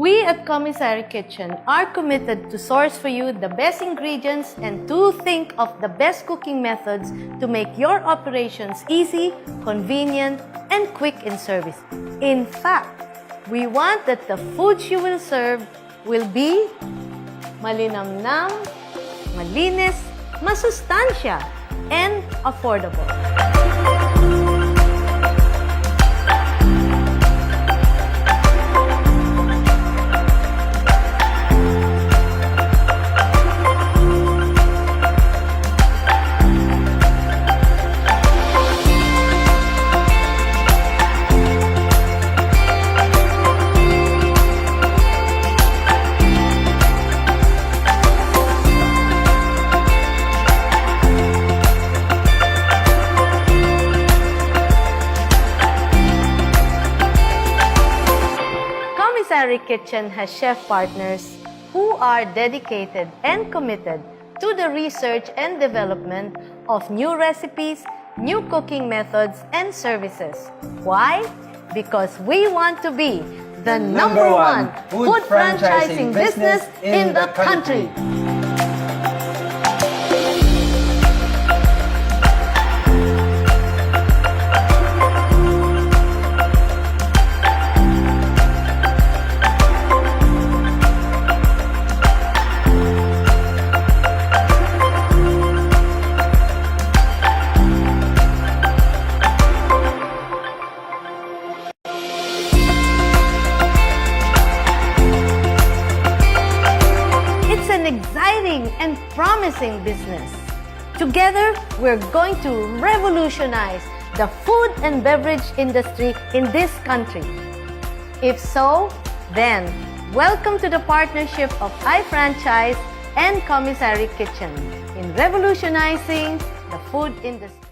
We at Commissary Kitchen are committed to source for you the best ingredients and to think of the best cooking methods to make your operations easy, convenient, and quick in service. In fact, we want that the foods you will serve will be malinamnam, malinis, masustansya, and affordable. Commissary Kitchen has chef partners who are dedicated and committed to the research and development of new recipes, new cooking methods, and services. Why? Because we want to be the number one food franchising business in the country. An exciting and promising business. Together, we're going to revolutionize the food and beverage industry in this country. If so, then welcome to the partnership of iFranchise and Commissary Kitchen in revolutionizing the food industry.